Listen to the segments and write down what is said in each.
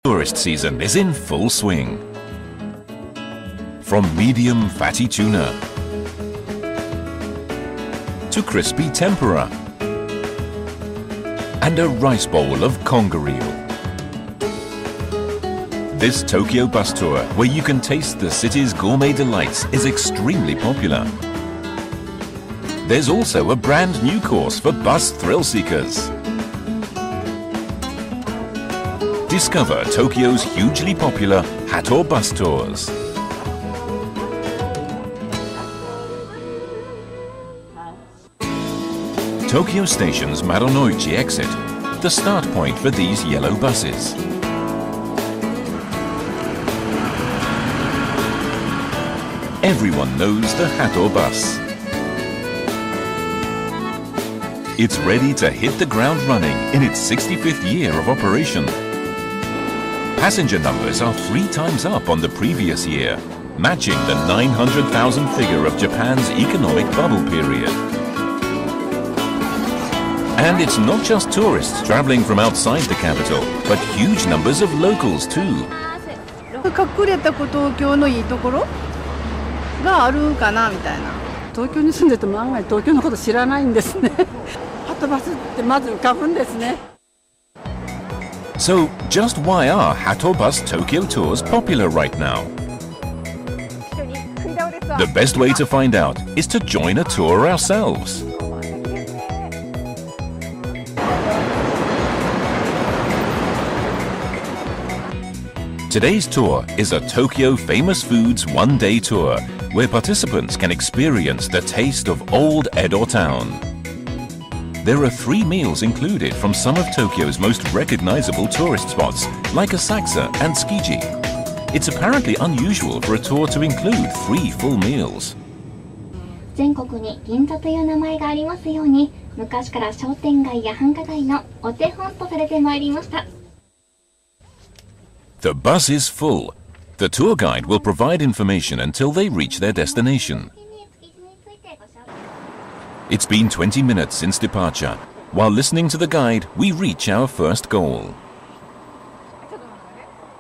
Tourist season is in full swing. From medium fatty tuna to crispy tempura and a rice bowl of conger eel. This Tokyo bus tour, where you can taste the city's gourmet delights, is extremely popular. There's also a brand new course for bus thrill seekers. Discover Tokyo's hugely popular HATO Bus tours. Tokyo Station's Marunouchi exit, the start point for these yellow buses. Everyone knows the HATO Bus. It's ready to hit the ground running in its 65th year of operation. Passenger numbers are 3 times up on the previous year, matching the 900,000 figure of Japan's economic bubble period. And it's not just tourists traveling from outside the capital, but huge numbers of locals too. 隠れた東京のいいところがあるんかなみたいな。東京に住んでても案外東京のこと知らないんですね。ハトバスってまず浮かぶんですね。So, just why are HATO Bus Tokyo tours popular right now? The best way to find out is to join a tour ourselves. Today's tour is a Tokyo Famous Foods one-day tour where participants can experience the taste of old Edo town. There are 3 meals included from some of Tokyo's most recognizable tourist spots, like Asakusa and Tsukiji. It's apparently unusual for a tour to include 3 full meals. 全国に銀座という名前がありますように、昔から商店街や繁華街のお手本とされてまいりました。The bus is full. The tour guide will provide information until they reach their destination. It's been 20 minutes since departure. While listening to the guide, we reach our first goal.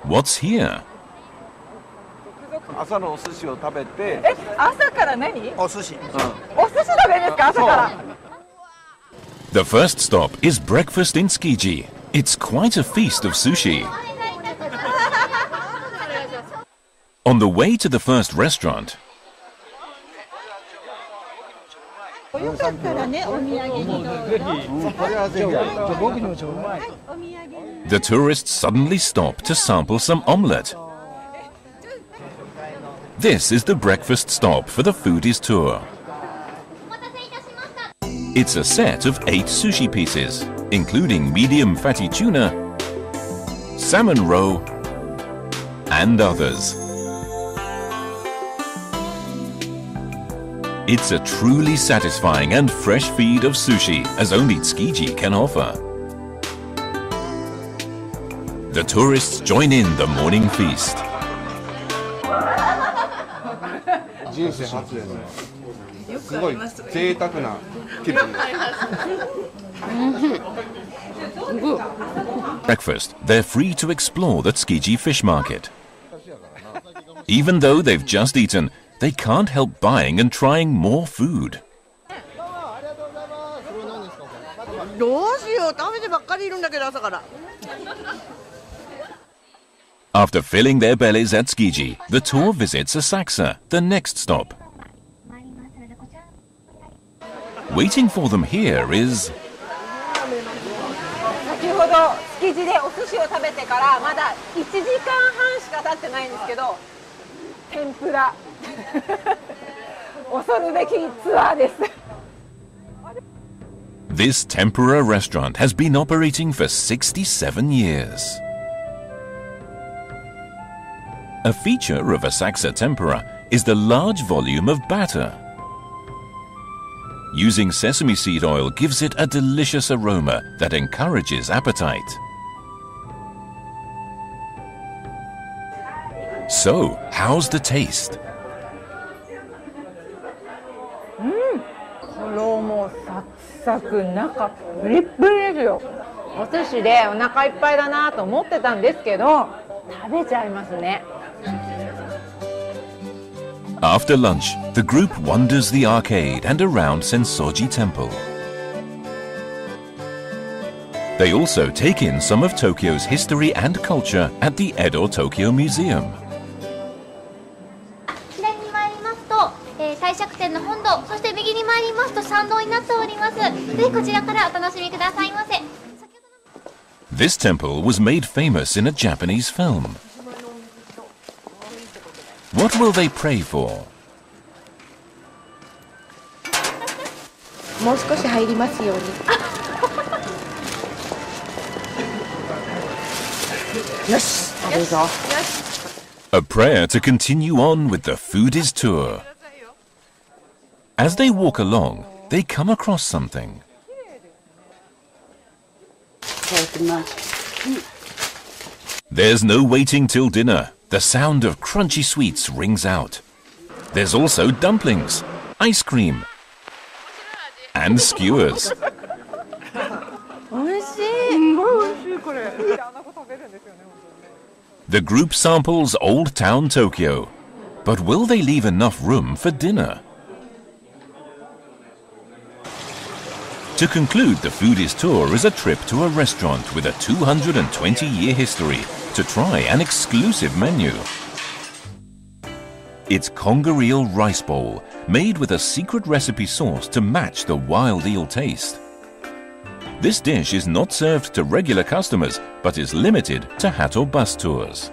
What's here? 朝のお寿司を食べて。朝から何？お寿司。お寿司食べるんですか？朝から。The first stop is breakfast in Tsukiji. It's quite a feast of sushi. On the way to the first restaurant, the tourists suddenly stop to sample some omelette. This is the breakfast stop for the foodies tour. It's a set of 8 sushi pieces, including medium fatty tuna, salmon roe, and others. It's a truly satisfying and fresh feed of sushi, as only Tsukiji can offer. The tourists join in the morning feast. Breakfast, they're free to explore the Tsukiji fish market. Even though they've just eaten, they can't help buying and trying more food. After filling their bellies at Tsukiji, the tour visits Asakusa, the next stop. Waiting for them here is... 先ほど築地でお寿司を食べてからまだ1時間半しか経ってないんですけど、天ぷら恐るべきツアーです。 This tempura restaurant has been operating for 67 years. A feature of Asakusa tempura is the large volume of batter. Using sesame seed oil gives it a delicious aroma that encourages appetite. So, how's the taste? 衣サクサク、中プリップリですよ。お寿司でお腹いっぱいだなと思ってたんですけど、食べちゃいますね。After lunch, the group wanders the arcade and around Sensoji Temple. They also take in some of Tokyo's history and culture at the Edo Tokyo Museum. 左に参りますと、帝釈天の本堂、そして右に参りますと参道になっております。ぜひこちらからお楽しみくださいませ。This temple was made famous in a Japanese film. What will they pray for? もう少し入りますように。よし、食べるぞ。A prayer to continue on with the Foodies tour. As they walk along, they come across something. There's no waiting till dinner. The sound of crunchy sweets rings out. There's also dumplings, ice cream, and skewers. The group samples Old Town Tokyo, but will they leave enough room for dinner? To conclude, the Foodies tour is a trip to a restaurant with a 220-year history to try an exclusive menu. It's conger eel rice bowl, made with a secret recipe sauce to match the wild eel taste. This dish is not served to regular customers, but is limited to HATO Bus tours.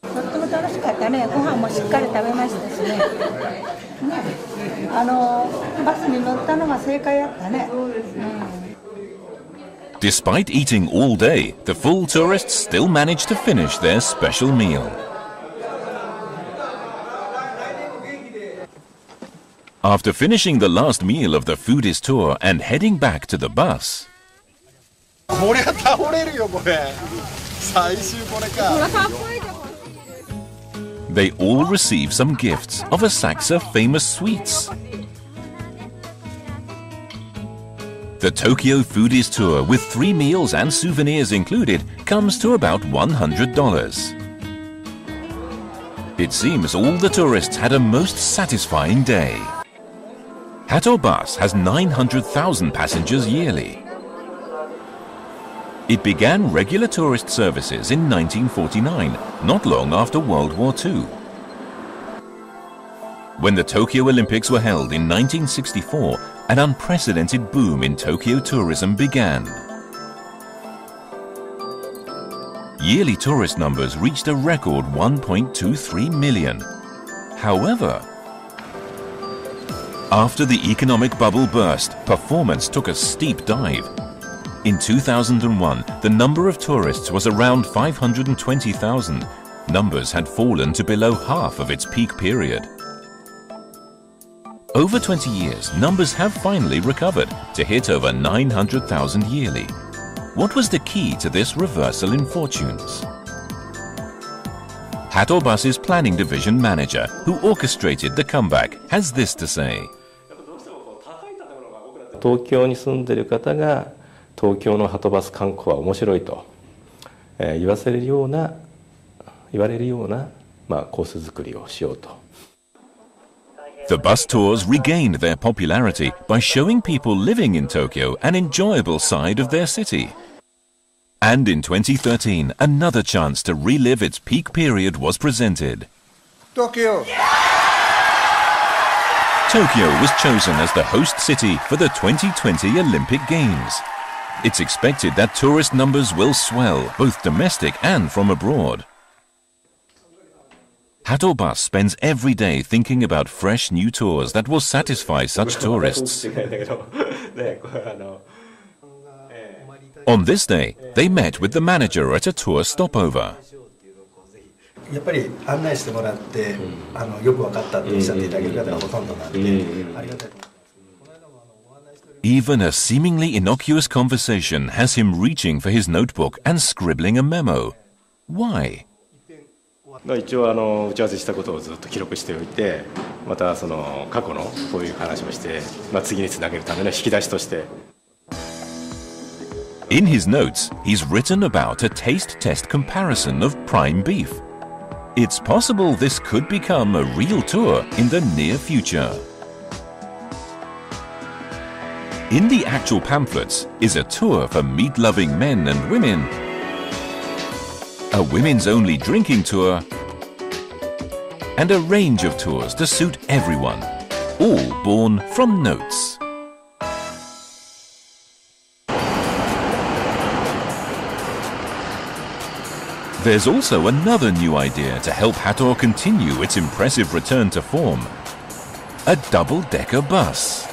とっても楽しかったね。ご飯もしっかり食べましたしね。バスに乗ったのが正解やったね。Despite eating all day, the full tourists still manage to finish their special meal. After finishing the last meal of the Foodies tour and heading back to the bus, they all receive some gifts of Asakusa famous sweets. The Tokyo Foodies tour with 3 meals and souvenirs included comes to about $100. It seems all the tourists had a most satisfying day. HATO Bus has 900,000 passengers yearly. It began regular tourist services in 1949, not long after World War II. When the Tokyo Olympics were held in 1964, an unprecedented boom in Tokyo tourism began. Yearly tourist numbers reached a record 1.23 million. However, after the economic bubble burst, performance took a steep dive. In 2001, the number of tourists was around 520,000. Numbers had fallen to below half of its peak period. Over 20 years, numbers have finally recovered to hit over 900,000 yearly. What was the key to this reversal in fortunes? HATO Bus's planning division manager, who orchestrated the comeback, has this to say. 東京に住んでいる方が東京のハトバス観光は面白いと、言われるような、コース作りをしようと。The bus tours regained their popularity by showing people living in Tokyo an enjoyable side of their city. And in 2013, another chance to relive its peak period was presented. Tokyo! Tokyo was chosen as the host city for the 2020 Olympic Games. It's expected that tourist numbers will swell, both domestic and from abroad. HATO Bus spends every day thinking about fresh new tours that will satisfy such tourists. On this day, they met with the manager at a tour stopover. やっぱり案内してもらってよく分かったとおっしゃっていただける方がほとんどなんで、ありがたいと思います。 Even a seemingly innocuous conversation has him reaching for his notebook and scribbling a memo. Why? 一応打ち合わせしたことをずっと記録しておいて、またその過去のこういう話をして、次につなげるための引き出しとして。In his notes, he's written about a taste test comparison of prime beef. It's possible this could become a real tour in the near future. In the actual pamphlets is a tour for meat-loving men and women, a women's-only drinking tour, and a range of tours to suit everyone, all born from notes. There's also another new idea to help HATO continue its impressive return to form. A double-decker bus.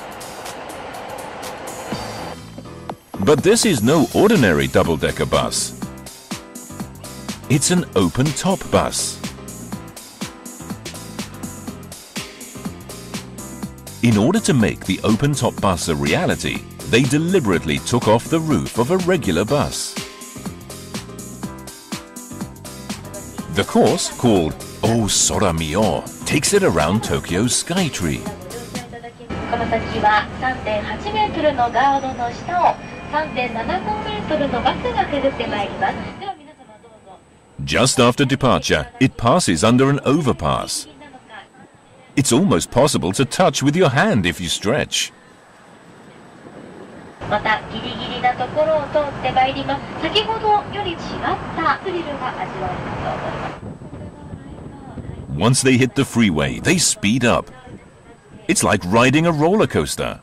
But this is no ordinary double-decker bus. It's an open-top bus. In order to make the open-top bus a reality, they deliberately took off the roof of a regular bus. The course, called Oh Sora Mio, takes it around Tokyo's Skytree. この先は 3.8 メートルのガードの下を 3.75 メートルのバスがくぐってまいります。では皆様どうぞ。 Just after departure, it passes under an overpass. It's almost possible to touch with your hand if you stretch. またギリギリなところを通ってまいります。先ほどより違ったスリルが味わえると思います。 Once they hit the freeway, they speed up. It's like riding a roller coaster.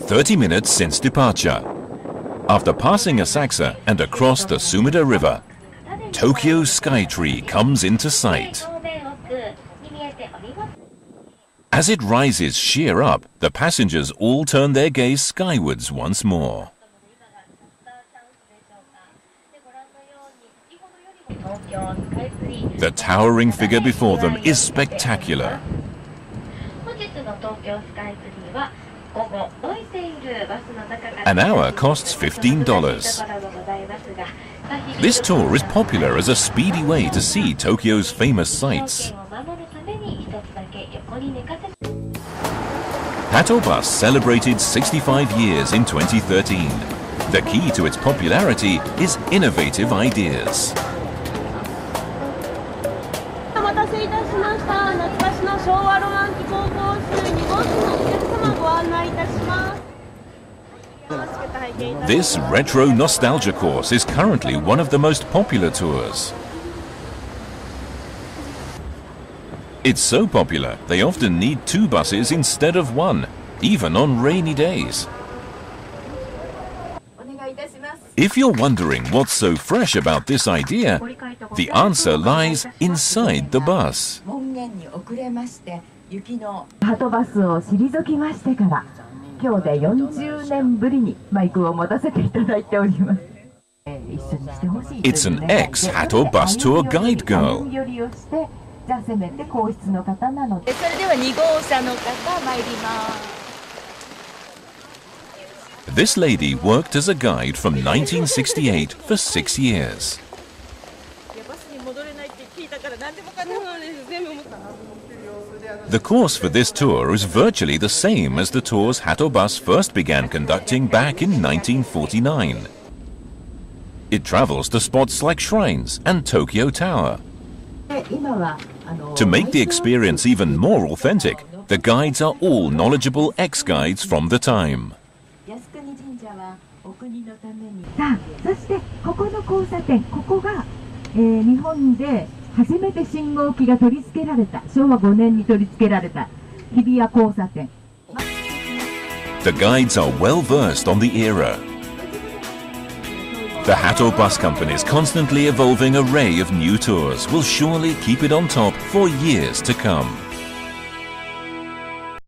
30 minutes since departure. After passing Asakusa and across the Sumida River, Tokyo's Skytree comes into sight. As it rises sheer up, the passengers all turn their gaze skywards once more. The towering figure before them is spectacular. An hour costs $15. This tour is popular as a speedy way to see Tokyo's famous sights. HATO Bus celebrated 65 years in 2013. The key to its popularity is innovative ideas. お待たせいたしました。懐かしの昭和ロマン機高校数2号室のお客様ご案内いたします。 This retro nostalgia course is currently one of the most popular tours. It's so popular, they often need 2 buses instead of 1, even on rainy days. If you're wondering what's so fresh about this idea, the answer lies inside the bus. ハトバスを退きましてから今日で40年ぶりにマイクを持たせていただいております。一緒にしてほしい。It's an ex-HATO Bus Tour guide girl. じゃあせめて皇室の方なので。それでは2号車の方参ります。 This lady worked as a guide from 1968 for 6 years. The course for this tour is virtually the same as the tours HATO Bus first began conducting back in 1949. It travels to spots like shrines and Tokyo Tower. To make the experience even more authentic, the guides are all knowledgeable ex-guides from the time. さあ、そしてここの交差点、ここが、日本で初めて信号機が取り付けられた、昭和5年に取り付けられた日比谷交差点。The guides are well versed on the era. The HATO Bus Company's constantly evolving array of new tours will surely keep it on top for years to come.